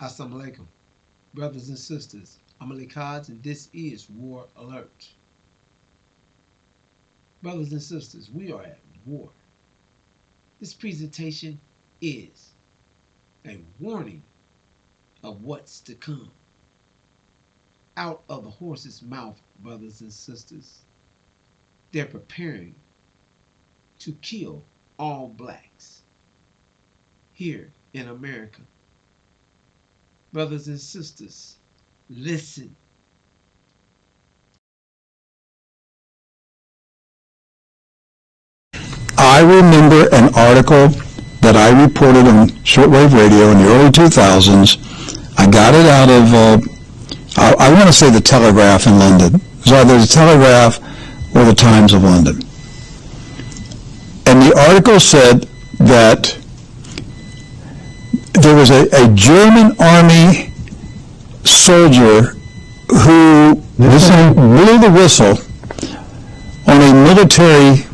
Assalamu alaikum, brothers and sisters. I'm Ali Kaz, and this is War Alert. Brothers and sisters, we are at war. This presentation is a warning of what's to come. Out of the horse's mouth, brothers and sisters, they're preparing to kill all blacks here in America. Brothers and sisters, listen. I remember an article that I reported on shortwave radio in the early 2000s. I got it out of, I want to say the Telegraph in London. It was either the Telegraph or the Times of London. And the article said that there was a German army soldier who blew the whistle on a military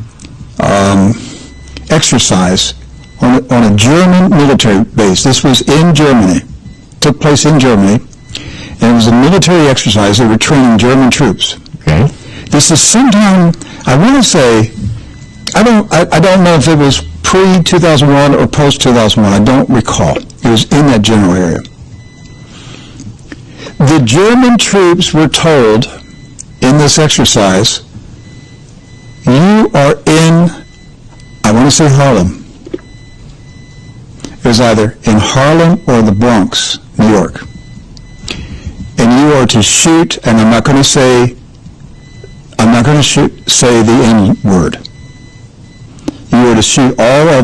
exercise on a German military base. This was in Germany. Took place in Germany. And it was a military exercise. They were training German troops. Okay. This is sometime, I want to say, I don't know if it was pre-2001 or post-2001. I don't recall. It was in that general area. The German troops were told in this exercise, you are in, I want to say Harlem. It was either in Harlem or the Bronx, New York. And you are to shoot, and I'm not going to say the N word. You are to shoot all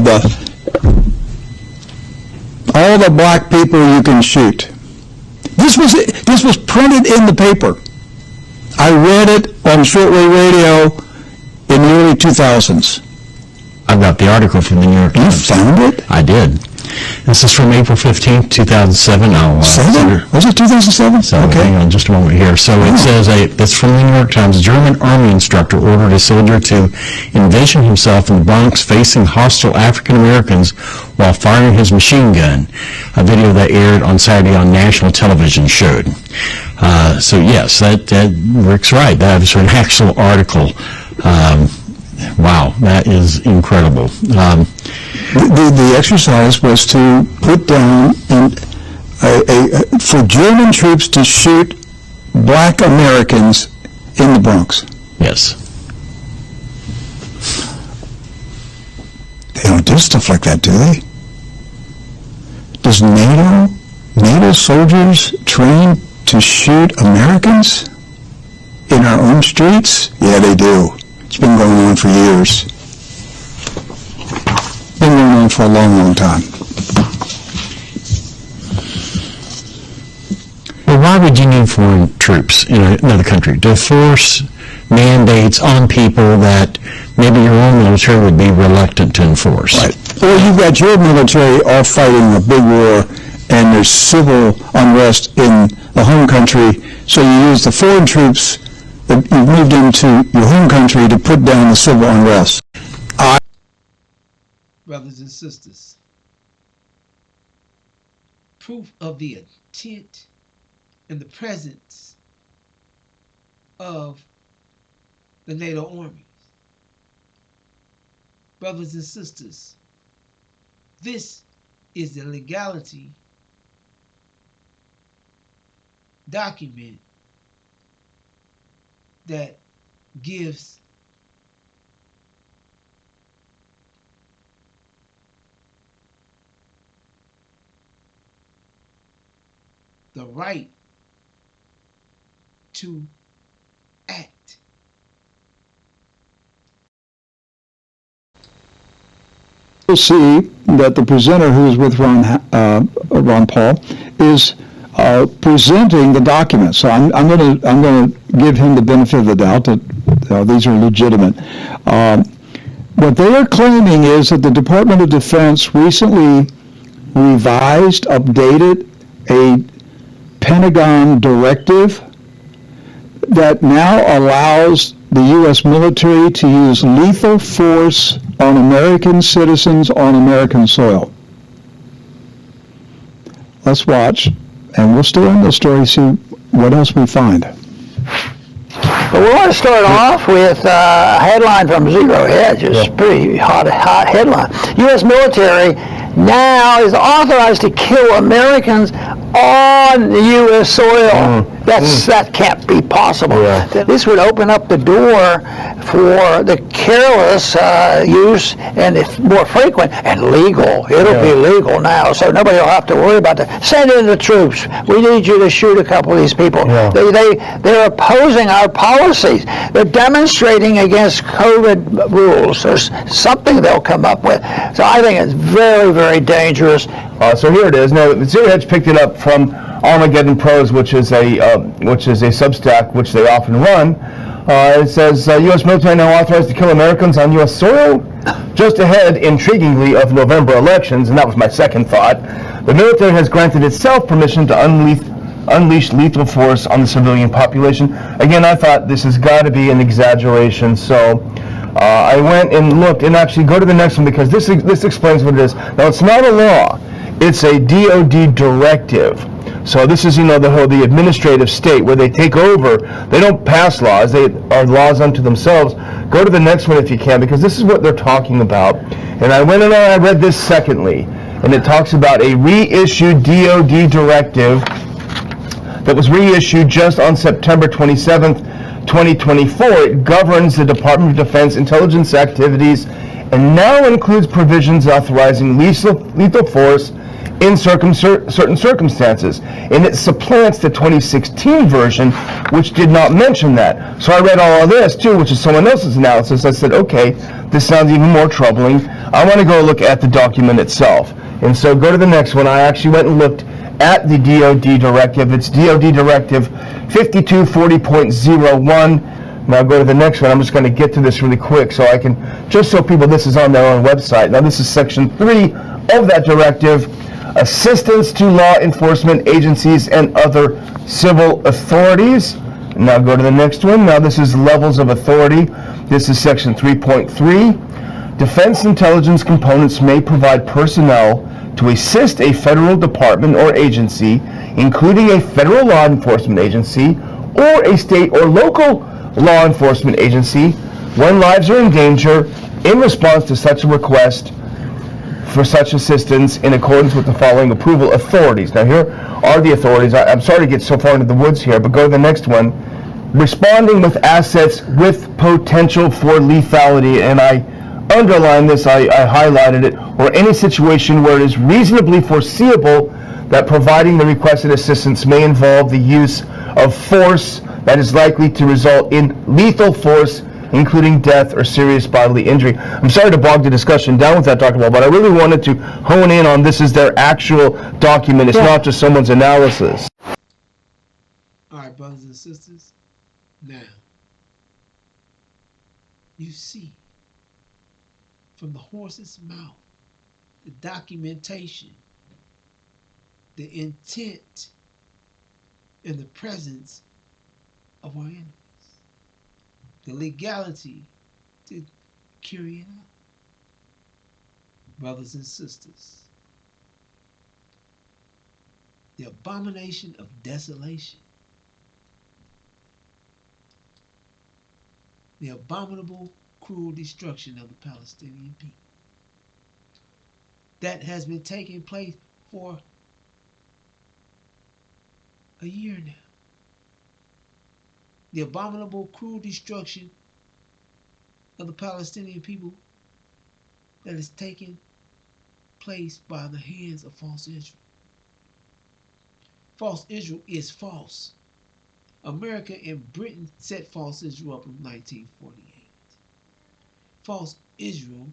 the black people you can shoot. This was printed in the paper. I read it on shortwave radio in the early 2000s. I've got the article from the New York Times. You found it? I did. This is from April 15th, 2007. Was it 2007? So okay. Hang on just a moment here. So it says, it's from the New York Times, a German army instructor ordered a soldier to envision himself in the Bronx facing hostile African Americans while firing his machine gun. A video that aired on Saturday on national television showed. So yes, that Rick's right. That was an actual article. Wow, that is incredible. The exercise was to put down for German troops to shoot black Americans in the Bronx. Yes. They don't do stuff like that, do they? Does NATO soldiers train to shoot Americans in our own streets? Yeah, they do. It's been going on for years. Been going on for a long, long time. Well, why would you need foreign troops in another country to force mandates on people that maybe your own military would be reluctant to enforce? Right. Well, you've got your military all fighting a big war, and there's civil unrest in the home country, so you use the foreign troops that you've moved into your home country to put down the civil unrest. Brothers and sisters, proof of the intent and the presence of the NATO armies. Brothers and sisters, this is the legality document that gives the right to act. You'll see that the presenter, who is with Ron Paul, is presenting the document. So I'm going to give him the benefit of the doubt that these are legitimate. What they are claiming is that the Department of Defense recently revised, updated a Pentagon directive that now allows the U.S. military to use lethal force on American citizens on American soil. Let's watch and we'll stay on the story, see what else we find. But we want to start off with a headline from Zero Hedge. It's a pretty hot headline. U.S. military now is authorized to kill Americans on U.S. soil. That can't be possible. Yeah. This would open up the door for the careless use, and it's more frequent and legal. It'll be legal now, so nobody will have to worry about that. Send in the troops. We need you to shoot a couple of these people. Yeah. They're opposing our policies. They're demonstrating against COVID rules. There's something they'll come up with. So I think it's very, very dangerous. So here it is. Now, Zero Hedge picked it up from Armageddon Pros, which is a Substack which they often run. It says U.S. military now authorized to kill Americans on U.S. soil. Just ahead, intriguingly, of November elections, and that was my second thought. The military has granted itself permission to unleash lethal force on the civilian population. Again, I thought this has got to be an exaggeration. So I went and looked, and actually go to the next one because this explains what it is. Now, it's not a law. It's a DOD directive. So this is, the administrative state where they take over. They don't pass laws. They are laws unto themselves. Go to the next one if you can, because this is what they're talking about. And I went and I read this secondly, and it talks about a reissued DOD directive that was reissued just on September 27th, 2024. It governs the Department of Defense intelligence activities and now includes provisions authorizing lethal force in certain circumstances, and it supplants the 2016 version, which did not mention that. So I read all of this too, which is someone else's analysis. I said, okay, this sounds even more troubling. I want to go look at the document itself. And so go to the next one. I actually went and looked at the DoD directive. It's DoD Directive 5240.01. Now go to the next one. I'm just going to get to this really quick so I can, just so people, this is on their own website. Now this is section 3 of that directive. Assistance to law enforcement agencies and other civil authorities. Now go to the next one. Now this is levels of authority. This is section 3.3. Defense intelligence components may provide personnel to assist a federal department or agency, including a federal law enforcement agency or a state or local law enforcement agency, when lives are in danger in response to such a request for such assistance in accordance with the following approval authorities. Now here are the authorities. I'm sorry to get so far into the woods here, but go to the next one. Responding with assets with potential for lethality, and I underlined this, I highlighted it, or any situation where it is reasonably foreseeable that providing the requested assistance may involve the use of force that is likely to result in lethal force, including death or serious bodily injury. I'm sorry to bog the discussion down with that, Dr. Wall, but I really wanted to hone in on this is their actual document. It's not just someone's analysis. All right, brothers and sisters. Now, you see from the horse's mouth the documentation, the intent, and the presence of our enemies, the legality to carry it out. Brothers and sisters, the abomination of desolation, the abominable, cruel destruction of the Palestinian people that has been taking place for a year now. The abominable, cruel destruction of the Palestinian people that is taking place by the hands of false Israel. False Israel is false. America and Britain set false Israel up in 1948. False Israel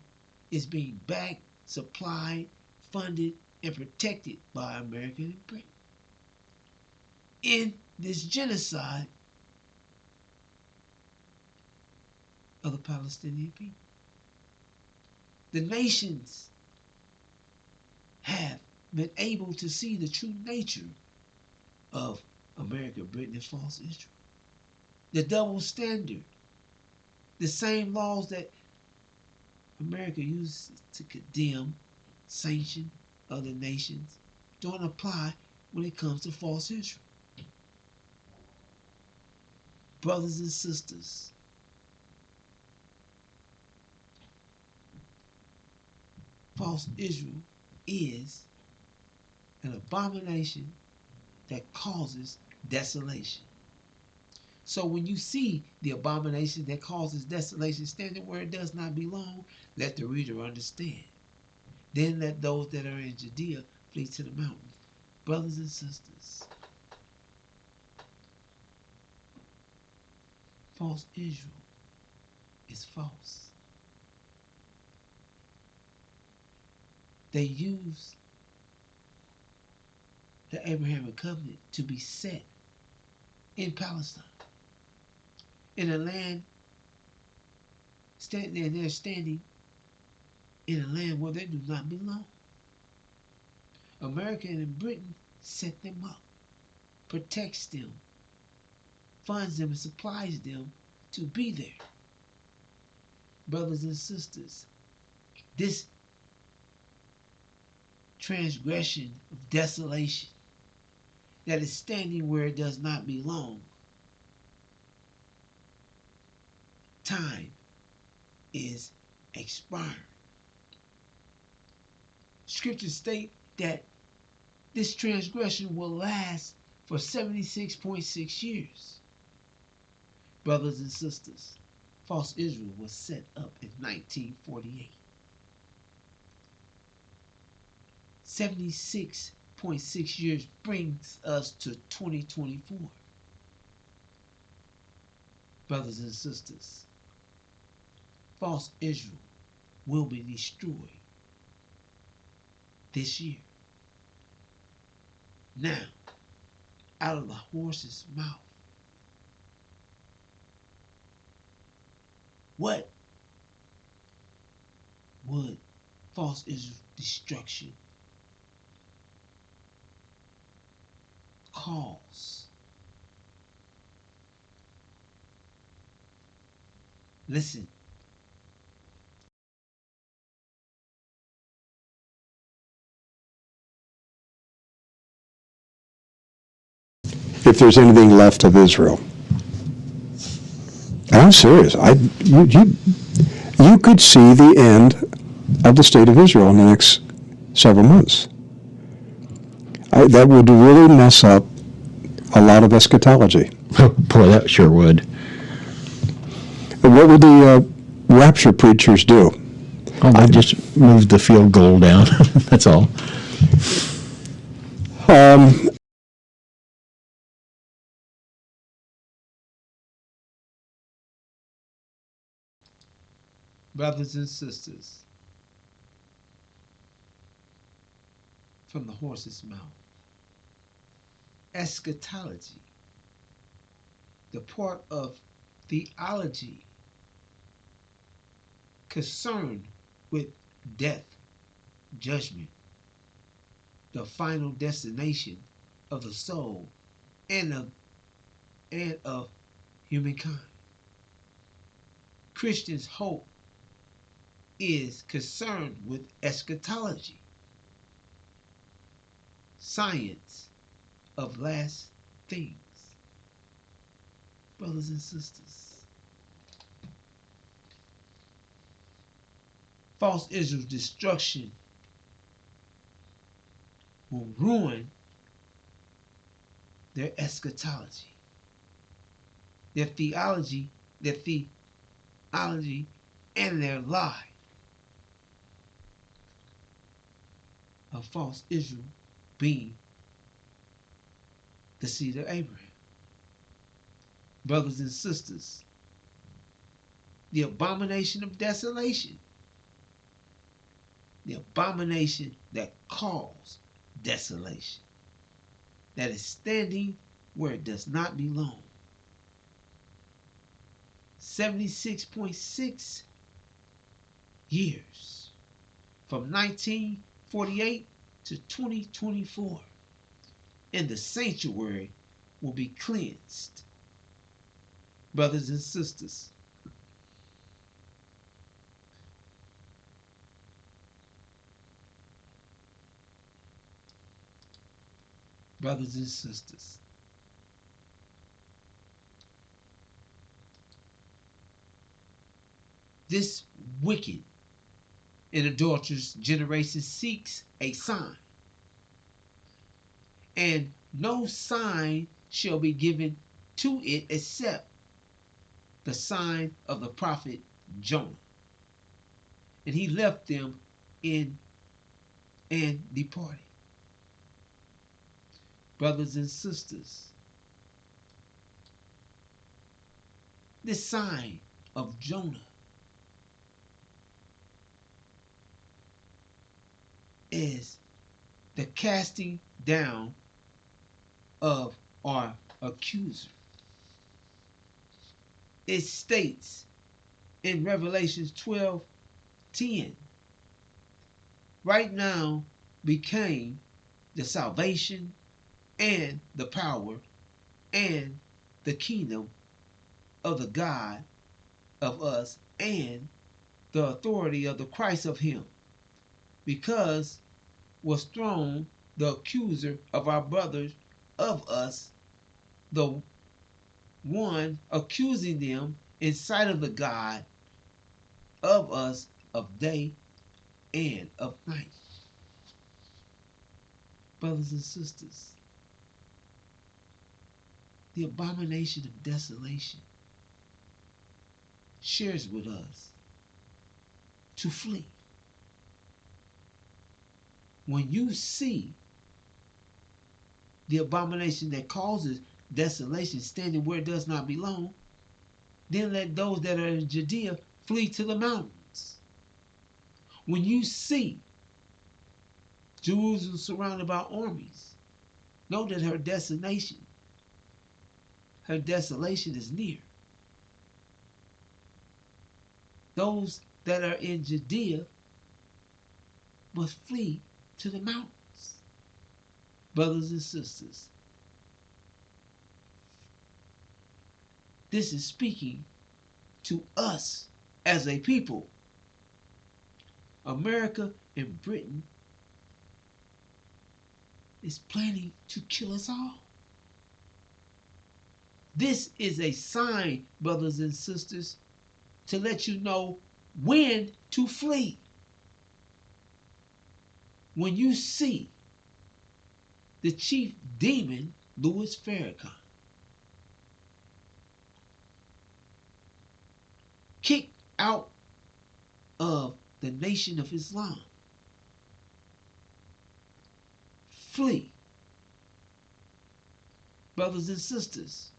is being backed, supplied, funded, and protected by America and Britain in this genocide of the Palestinian people. The nations have been able to see the true nature of America, Britain, and false Israel. The double standard, the same laws that America uses to condemn, sanction other nations, don't apply when it comes to false Israel. Brothers and sisters, false Israel is an abomination that causes desolation. So when you see the abomination that causes desolation standing where it does not belong, let the reader understand. Then let those that are in Judea flee to the mountains. Brothers and sisters, false Israel is false. They use the Abrahamic covenant to be set in Palestine, in a land, and they're standing in a land where they do not belong. America and Britain set them up, protects them, funds them, and supplies them to be there. Brothers and sisters, this transgression of desolation that is standing where it does not belong, time is expiring. Scriptures state that this transgression will last for 76.6 years. Brothers and sisters, false Israel was set up in 1948. 76.6 years brings us to 2024. Brothers and sisters, false Israel will be destroyed this year. Now, out of the horse's mouth, what would false Israel's destruction cause? Listen. If there's anything left of Israel. I'm serious. You could see the end of the state of Israel in the next several months. That would really mess up a lot of eschatology. Boy, that sure would. What would the rapture preachers do? Oh, I just moved the field goal down. That's all. Brothers and sisters, from the horse's mouth, eschatology, the part of theology concerned with death, judgment, the final destination of the soul and of humankind. Christians' hope is concerned with eschatology, science of last things. Brothers and sisters, false Israel's destruction will ruin their eschatology, their theology, and their lie of false Israel being the seed of Abraham. Brothers and sisters, the abomination of desolation, the abomination that caused desolation, that is standing where it does not belong. 76.6 years from 1948 to 2024, and the sanctuary will be cleansed. Brothers and sisters, brothers and sisters. This wicked and adulterous generation seeks a sign, and no sign shall be given to it except the sign of the prophet Jonah. And he left them in and departed. Brothers and sisters, this sign of Jonah is the casting down of our accuser. It states in Revelation 12:10, right now became the salvation and the power and the kingdom of the God of us and the authority of the Christ of him, because was thrown the accuser of our brothers of us, the one accusing them in sight of the God of us of day and of night. Brothers and sisters, the abomination of desolation shares with us to flee. When you see the abomination that causes desolation standing where it does not belong, then let those that are in Judea flee to the mountains. When you see Jerusalem surrounded by armies, know that her desolation is near. Those that are in Judea must flee to the mountains. Brothers and sisters, this is speaking to us as a people. America and Britain is planning to kill us all. This is a sign, brothers and sisters, to let you know when to flee. When you see the chief demon, Louis Farrakhan, kicked out of the Nation of Islam, flee. Brothers and sisters,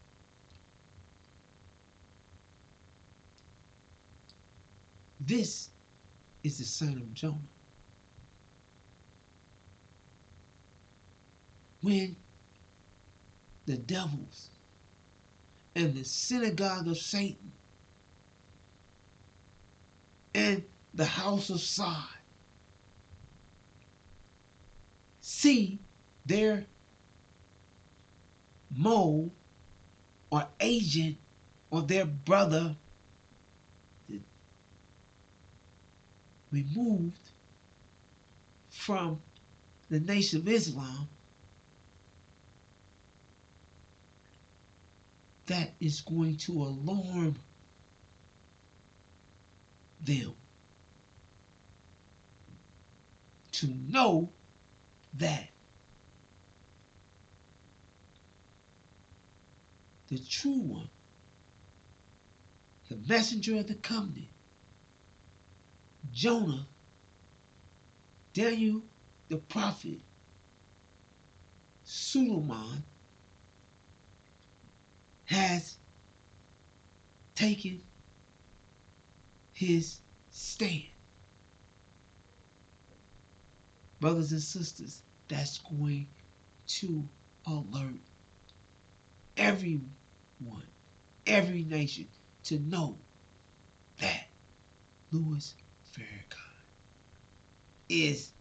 this is the sign of Jonah. When the devils and the synagogue of Satan and the house of Sod see their mole or agent or their brother removed from the Nation of Islam, that is going to alarm them to know that the true one, the messenger of the covenant, Jonah, Daniel the prophet, Suleiman, has taken his stand. Brothers and sisters, that's going to alert everyone, every nation, to know that Louis Farrakhan is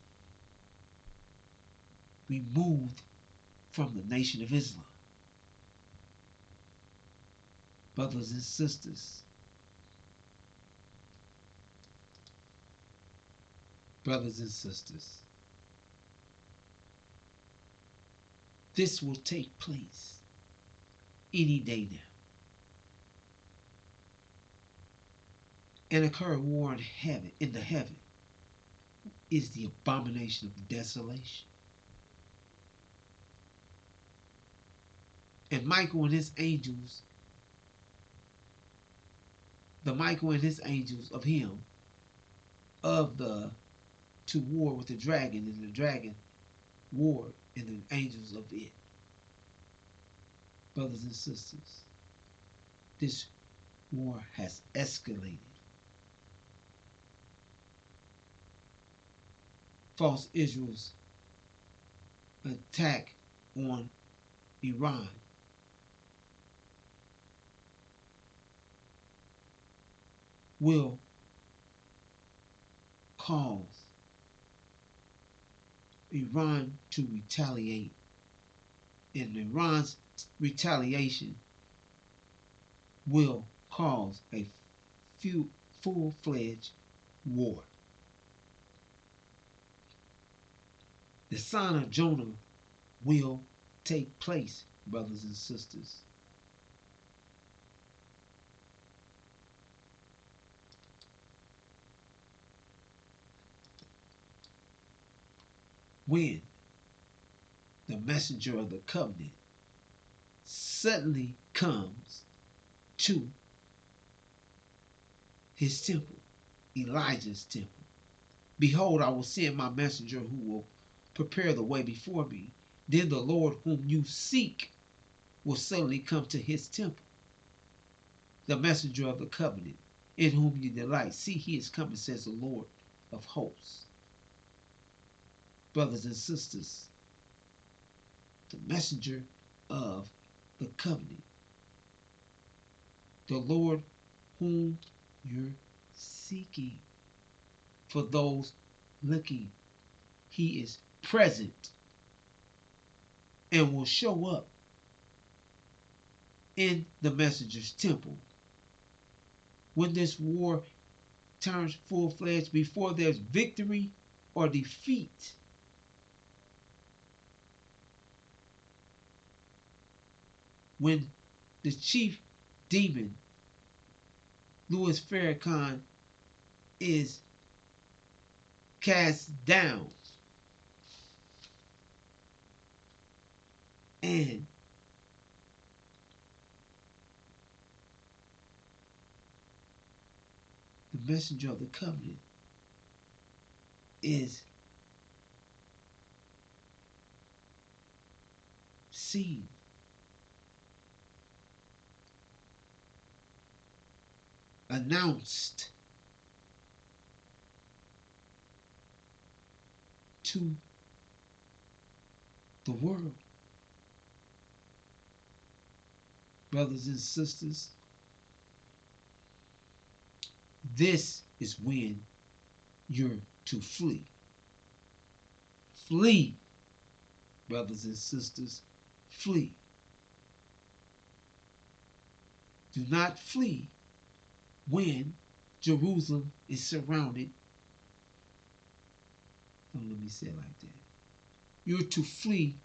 removed from the Nation of Islam. Brothers and sisters, This will take place any day now. And a current war in the heaven is the abomination of desolation. And Michael and his angels, the Michael and his angels of him, of the to war with the dragon, and the dragon war and the angels of it. Brothers and sisters, this war has escalated. False Israel's attack on Iran will cause Iran to retaliate, and Iran's retaliation will cause a full-fledged war. The sign of Jonah will take place, brothers and sisters. When the messenger of the covenant suddenly comes to his temple, Elijah's temple. Behold, I will send my messenger who will prepare the way before me. Then the Lord whom you seek will suddenly come to his temple. The messenger of the covenant, in whom you delight. See, he is coming, says the Lord of hosts. Brothers and sisters, the messenger of the covenant, the Lord whom you're seeking. For those looking, he is present and will show up in the messenger's temple. When this war turns full-fledged, before there's victory or defeat, when the chief demon, Louis Farrakhan, is cast down and the messenger of the covenant is seen, announced to the world. Brothers and sisters, this is when you're to flee. Flee, brothers and sisters, flee. Do not flee when Jerusalem is surrounded. Don't let me say it like that. You're to flee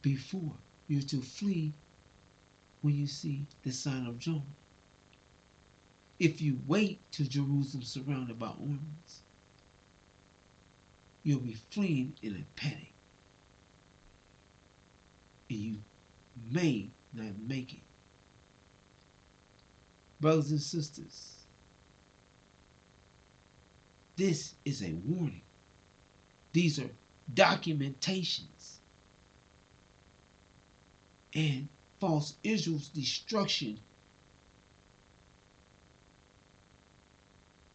before. You're to flee when you see the sign of Jonah. If you wait till Jerusalem surrounded by armies, you'll be fleeing in a panic. And you may not make it. Brothers and sisters, this is a warning. These are documentations. And false Israel's destruction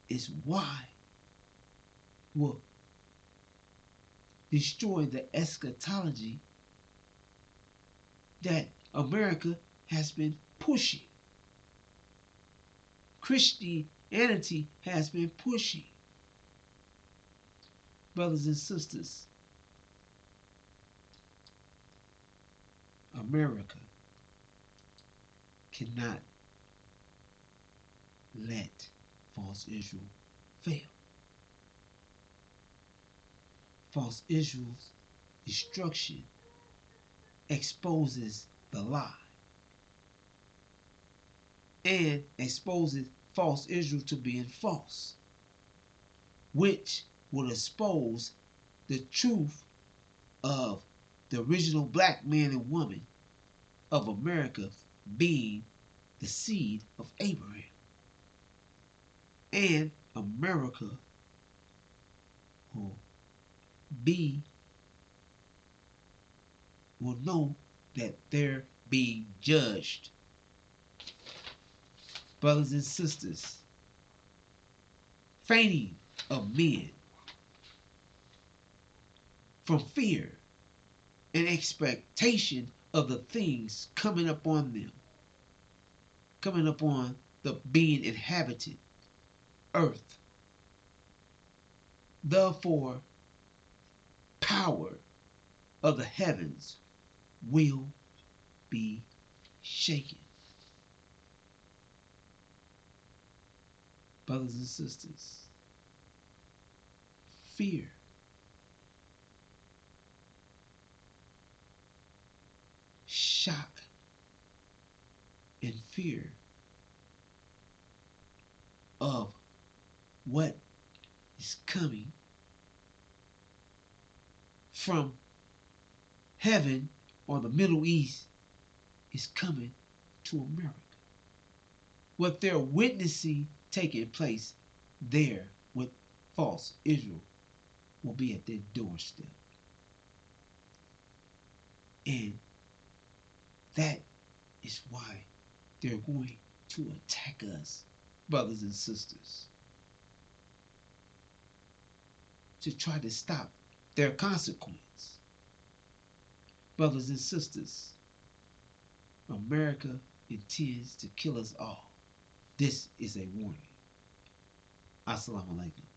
is why will destroy the eschatology that America has been pushing. Christianity has been pushing. Brothers and sisters, America cannot let false Israel fail. False Israel's destruction exposes the lie and exposes false Israel to being false, which will expose the truth of the original black man and woman of America being the seed of Abraham. And America will know that they're being judged. Brothers and sisters, fainting of men from fear and expectation of the things coming upon them, coming upon the being inhabited earth. Therefore, power of the heavens will be shaken. Brothers and sisters, fear, shock, and fear of what is coming from heaven or the Middle East is coming to America. What they're witnessing taking place there with false Israel will be at their doorstep. And that is why they're going to attack us, brothers and sisters, to try to stop their consequence. Brothers and sisters, America intends to kill us all. This is a warning. Assalamu alaikum.